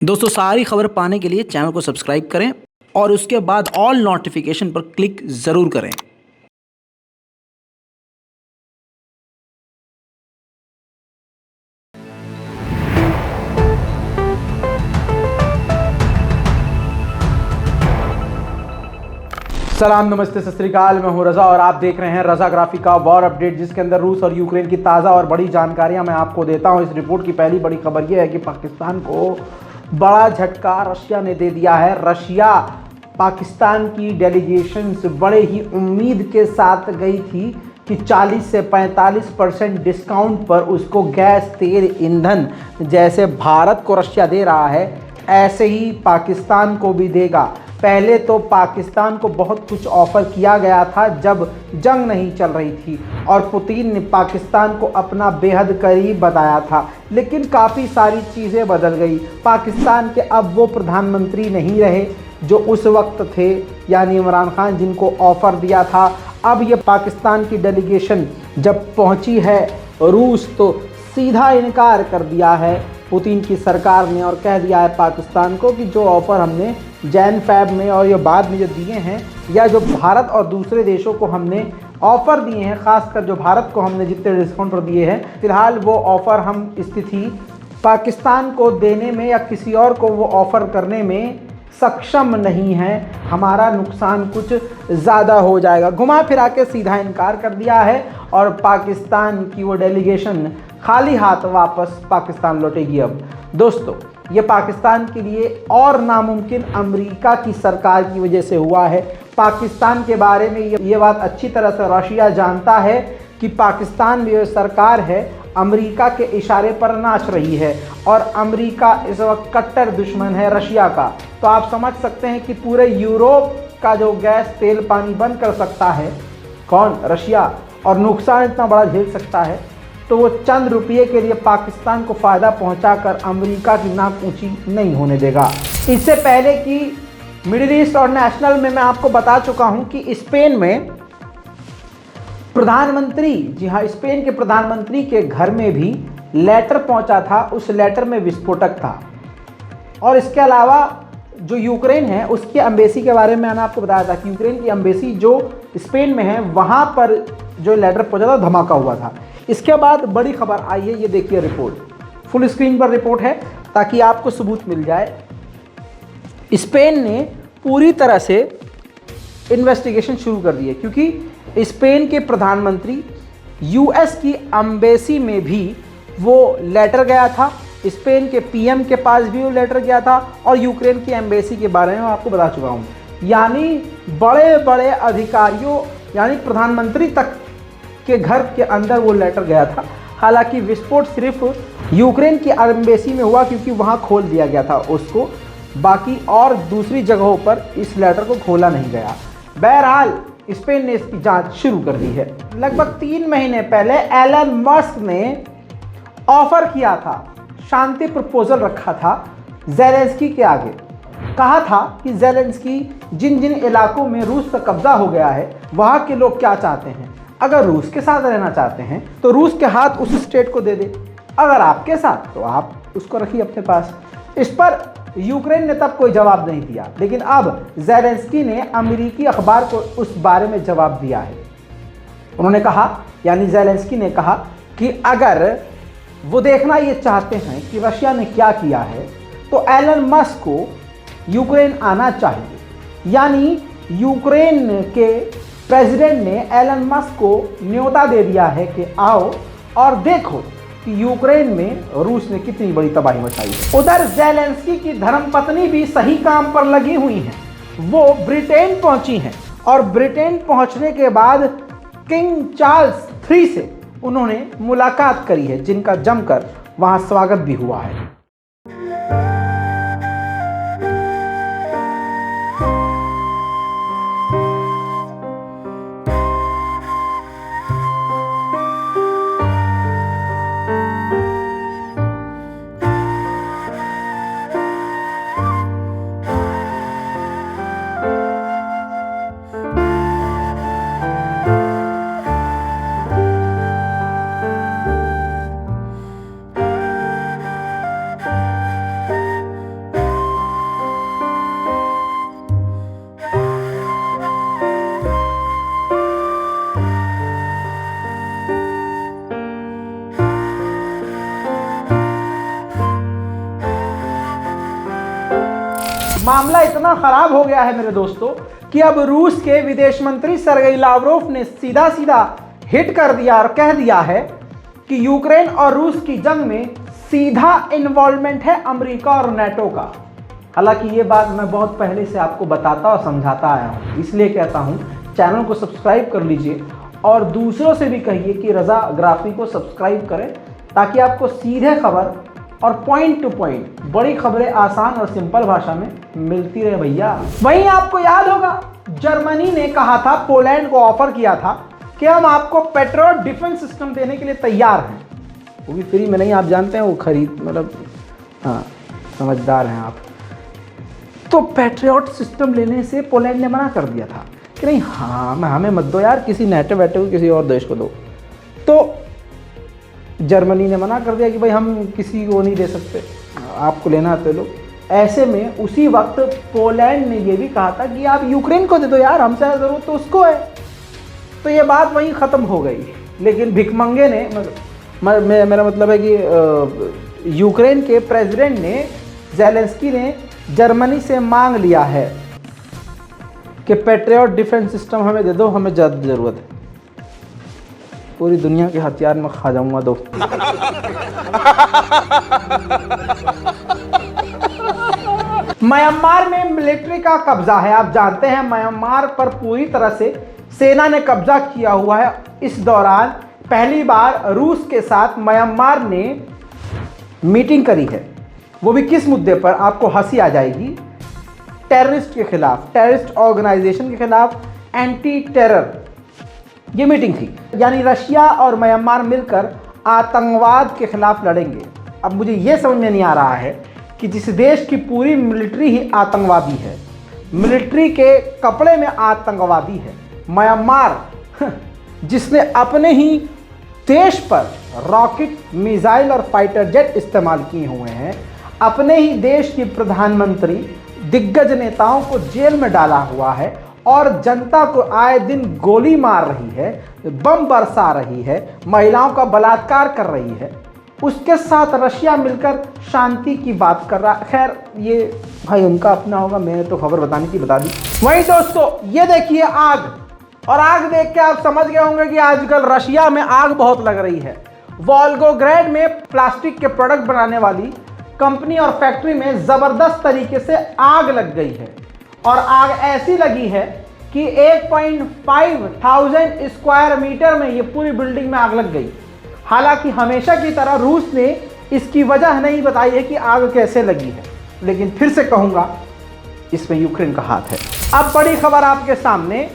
दोस्तों सारी खबर पाने के लिए चैनल को सब्सक्राइब करें और उसके बाद ऑल नोटिफिकेशन पर क्लिक ज़रूर करें। सलाम, नमस्ते, सत श्री अकाल। मैं हूं रज़ा और आप देख रहे हैं रज़ा ग्राफी का वॉर अपडेट, जिसके अंदर रूस और यूक्रेन की ताज़ा और बड़ी जानकारियां मैं आपको देता हूं। इस रिपोर्ट की पहली बड़ी खबर यह है कि पाकिस्तान को बड़ा झटका रशिया ने दे दिया है। रशिया पाकिस्तान की डेलीगेशन बड़े ही उम्मीद के साथ गई थी कि 40 से 45% डिस्काउंट पर उसको गैस, तेल, ईंधन जैसे भारत को रशिया दे रहा है ऐसे ही पाकिस्तान को भी देगा। पहले तो पाकिस्तान को बहुत कुछ ऑफ़र किया गया था जब जंग नहीं चल रही थी और पुतिन ने पाकिस्तान को अपना बेहद करीब बताया था, लेकिन काफ़ी सारी चीज़ें बदल गई। पाकिस्तान के अब वो प्रधानमंत्री नहीं रहे जो उस वक्त थे, यानी इमरान खान, जिनको ऑफ़र दिया था। अब ये पाकिस्तान की डेलीगेशन जब पहुंची है रूस तो सीधा इनकार कर दिया है पुतिन की सरकार ने और कह दिया है पाकिस्तान को कि जो ऑफ़र हमने जैन फैब में और ये बाद में जो दिए हैं, या जो भारत और दूसरे देशों को हमने ऑफ़र दिए हैं, ख़ासकर जो भारत को हमने जितने डिस्काउंट पर दिए हैं, फ़िलहाल वो ऑफ़र हम स्थिति पाकिस्तान को देने में या किसी और को वो ऑफ़र करने में सक्षम नहीं है। हमारा नुकसान कुछ ज़्यादा हो जाएगा। घुमा फिरा के सीधा इनकार कर दिया है और पाकिस्तान की वो डेलीगेशन खाली हाथ वापस पाकिस्तान लौटेगी। अब दोस्तों, ये पाकिस्तान के लिए और नामुमकिन अमेरिका की सरकार की वजह से हुआ है। पाकिस्तान के बारे में ये बात अच्छी तरह से रशिया जानता है कि पाकिस्तान में जो सरकार है अमेरिका के इशारे पर नाच रही है और अमेरिका इस वक्त कट्टर दुश्मन है रशिया का। तो आप समझ सकते हैं कि पूरे यूरोप का जो गैस, तेल, पानी बंद कर सकता है कौन? रशिया। और नुकसान इतना बड़ा झेल सकता है तो वो चंद रुपये के लिए पाकिस्तान को फ़ायदा पहुंचाकर अमेरिका की नाक ऊंची नहीं होने देगा। इससे पहले कि मिडिल ईस्ट और नेशनल में मैं आपको बता चुका हूं कि स्पेन में प्रधानमंत्री, जी हाँ, स्पेन के प्रधानमंत्री के घर में भी लेटर पहुंचा था। उस लेटर में विस्फोटक था। और इसके अलावा जो यूक्रेन है उसकी एम्बेसी के बारे में मैंने आपको बताया था कि यूक्रेन की एम्बेसी जो स्पेन में है वहाँ पर जो लेटर पहुंचा था, धमाका हुआ था। इसके बाद बड़ी खबर आई है, ये देखिए रिपोर्ट, फुल स्क्रीन पर रिपोर्ट है ताकि आपको सबूत मिल जाए। स्पेन ने पूरी तरह से इन्वेस्टिगेशन शुरू कर दी है क्योंकि स्पेन के प्रधानमंत्री यूएस की एम्बेसी में भी वो लेटर गया था, स्पेन के पीएम के पास भी वो लेटर गया था और यूक्रेन की एम्बेसी के बारे में आपको बता चुका हूँ। यानी बड़े बड़े अधिकारियों, यानी प्रधानमंत्री तक के घर के अंदर वो लेटर गया था। हालांकि विस्फोट सिर्फ यूक्रेन की एम्बेसी में हुआ क्योंकि वहाँ खोल दिया गया था उसको, बाकी और दूसरी जगहों पर इस लेटर को खोला नहीं गया। बहरहाल स्पेन ने इसकी जांच शुरू कर दी है। लगभग 3 महीने पहले एलन मस्क ने ऑफर किया था, शांति प्रपोजल रखा था ज़ेलेंस्की के आगे। कहा था कि ज़ेलेंस्की जिन जिन इलाकों में रूस का कब्जा हो गया है वहाँ के लोग क्या चाहते हैं। अगर रूस के साथ रहना चाहते हैं तो रूस के हाथ उस स्टेट को दे दे, अगर आपके साथ तो आप उसको रखिए अपने पास। इस पर यूक्रेन ने तब कोई जवाब नहीं दिया, लेकिन अब ज़ेलेंस्की ने अमेरिकी अखबार को उस बारे में जवाब दिया है। उन्होंने कहा, यानी ज़ेलेंस्की ने कहा कि अगर वो देखना ये चाहते हैं कि रशिया ने क्या किया है तो एलन मस्क को यूक्रेन आना चाहिए। यानी यूक्रेन के प्रेसिडेंट ने एलन मस्क को न्योता दे दिया है कि आओ और देखो कि यूक्रेन में रूस ने कितनी बड़ी तबाही मचाई है। उधर ज़ेलेंस्की की धर्मपत्नी भी सही काम पर लगी हुई हैं। वो ब्रिटेन पहुंची हैं और ब्रिटेन पहुंचने के बाद किंग चार्ल्स III से उन्होंने मुलाकात करी है, जिनका जमकर वहां स्वागत भी हुआ है। मामला इतना खराब हो गया है मेरे दोस्तों कि अब रूस के विदेश मंत्री सर्गेई लावरोव ने सीधा सीधा हिट कर दिया और कह दिया है कि यूक्रेन और रूस की जंग में सीधा इन्वॉल्वमेंट है अमेरिका और नाटो का। हालांकि ये बात मैं बहुत पहले से आपको बताता और समझाता आया हूँ, इसलिए कहता हूँ चैनल को सब्सक्राइब कर लीजिए और दूसरों से भी कहिए कि रजा ग्राफी को सब्सक्राइब करें, ताकि आपको सीधे खबर और पॉइंट टू पॉइंट बड़ी खबरें आसान और सिंपल भाषा में मिलती रहे भैया। वहीं आपको याद होगा जर्मनी ने कहा था, पोलैंड को ऑफर किया था कि हम आपको पेट्रियट डिफेंस सिस्टम देने के लिए तैयार हैं, वो भी फ्री में नहीं, आप जानते हैं वो खरीद मतलब हाँ समझदार हैं आप। तो पेट्रियट सिस्टम लेने से पोलैंड ने मना कर दिया था कि नहीं हाँ हमें मत दो यार, किसी नेटो वेटो को किसी और देश को दो। तो जर्मनी ने मना कर दिया कि भाई हम किसी को नहीं दे सकते, आपको लेना है तो लो। ऐसे में उसी वक्त पोलैंड ने ये भी कहा था कि आप यूक्रेन को दे दो यार, हमसे ज़रूरत तो उसको है। तो ये बात वहीं ख़त्म हो गई। लेकिन भिखमंगे ने मेरा मतलब है कि यूक्रेन के प्रेसिडेंट ने ज़ेलेंस्की ने जर्मनी से मांग लिया है कि पेट्रियट डिफेंस सिस्टम हमें दे दो, हमें ज़्यादा ज़रूरत है, पूरी दुनिया के हथियार में खा जाऊंगा दोस्त। म्यांमार में मिलिट्री का कब्जा है, आप जानते हैं म्यांमार पर पूरी तरह से सेना ने कब्जा किया हुआ है। इस दौरान पहली बार रूस के साथ म्यांमार ने मीटिंग करी है, वो भी किस मुद्दे पर, आपको हंसी आ जाएगी। टेररिस्ट के खिलाफ, टेररिस्ट ऑर्गेनाइजेशन के खिलाफ एंटी टेरर ये मीटिंग थी, यानी रशिया और म्यांमार मिलकर आतंकवाद के खिलाफ लड़ेंगे। अब मुझे ये समझ में नहीं आ रहा है कि जिस देश की पूरी मिलिट्री ही आतंकवादी है, मिलिट्री के कपड़े में आतंकवादी है, म्यांमार जिसने अपने ही देश पर रॉकेट, मिसाइल और फाइटर जेट इस्तेमाल किए हुए हैं, अपने ही देश की प्रधानमंत्री दिग्गज नेताओं को जेल में डाला हुआ है और जनता को आए दिन गोली मार रही है, बम बरसा रही है, महिलाओं का बलात्कार कर रही है, उसके साथ रशिया मिलकर शांति की बात कर रहा। खैर ये भाई उनका अपना होगा, मैंने तो खबर बतानी थी बता दी। वहीं दोस्तों ये देखिए आग, और आग देख के आप समझ गए होंगे कि आजकल रशिया में आग बहुत लग रही है। वोल्गोग्रेड में प्लास्टिक के प्रोडक्ट बनाने वाली कंपनी और फैक्ट्री में जबरदस्त तरीके से आग लग गई है, और आग ऐसी लगी है कि 1,500 स्क्वायर मीटर में ये पूरी बिल्डिंग में आग लग गई। हालांकि हमेशा की तरह रूस ने इसकी वजह नहीं बताई है कि आग कैसे लगी है, लेकिन फिर से कहूंगा इसमें यूक्रेन का हाथ है। अब बड़ी खबर आपके सामने,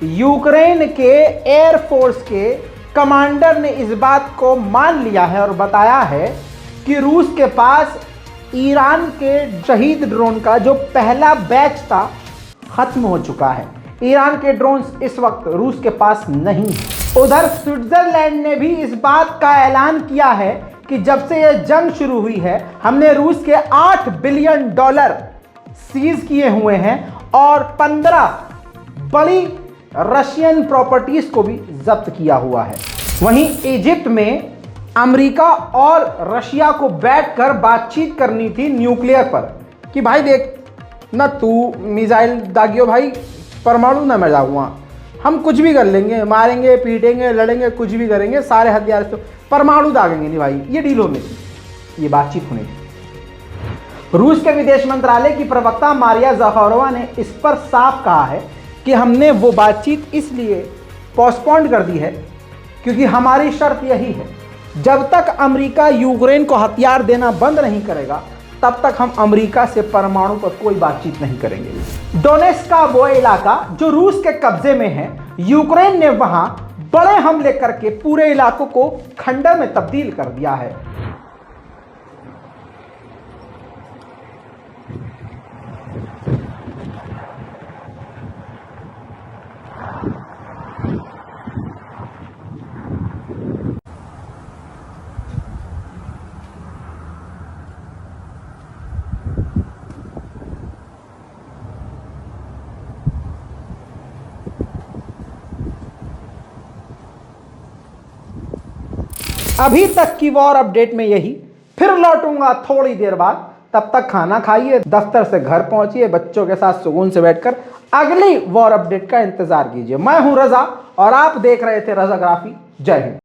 यूक्रेन के एयरफोर्स के कमांडर ने इस बात को मान लिया है और बताया है कि रूस के पास ईरान के शहीद ड्रोन का जो पहला बैच था खत्म हो चुका है। ईरान के ड्रोन्स इस वक्त रूस के पास नहीं है। उधर स्विट्जरलैंड ने भी इस बात का ऐलान किया है कि जब से यह जंग शुरू हुई है हमने रूस के $8 बिलियन सीज किए हुए हैं और 15 बड़ी रशियन प्रॉपर्टीज को भी जब्त किया हुआ है। वहीं इजिप्ट में अमेरिका और रशिया को बैठकर बातचीत करनी थी न्यूक्लियर पर कि भाई देख ना तू मिसाइल दागियो भाई, परमाणु ना मैं जाऊँगा, हम कुछ भी कर लेंगे, मारेंगे पीटेंगे लड़ेंगे कुछ भी करेंगे, सारे हथियार से परमाणु दागेंगे नहीं भाई। ये डील होनी थी, ये बातचीत होनी थी। रूस के विदेश मंत्रालय की प्रवक्ता मारिया ज़खारोवा ने इस पर साफ कहा है कि हमने वो बातचीत इसलिए पोस्टपोन कर दी है क्योंकि हमारी शर्त यही है, जब तक अमेरिका यूक्रेन को हथियार देना बंद नहीं करेगा तब तक हम अमेरिका से परमाणु पर कोई बातचीत नहीं करेंगे। डोनेट्स्क का वो इलाका जो रूस के कब्जे में है, यूक्रेन ने वहां बड़े हमले करके पूरे इलाकों को खंडर में तब्दील कर दिया है। अभी तक की वॉर अपडेट में यही, फिर लौटूंगा थोड़ी देर बाद तब तक खाना खाइए, दफ्तर से घर पहुंचिए, बच्चों के साथ सुकून से बैठकर अगली वॉर अपडेट का इंतजार कीजिए। मैं हूं रजा और आप देख रहे थे रजाग्राफी। जय हिंद।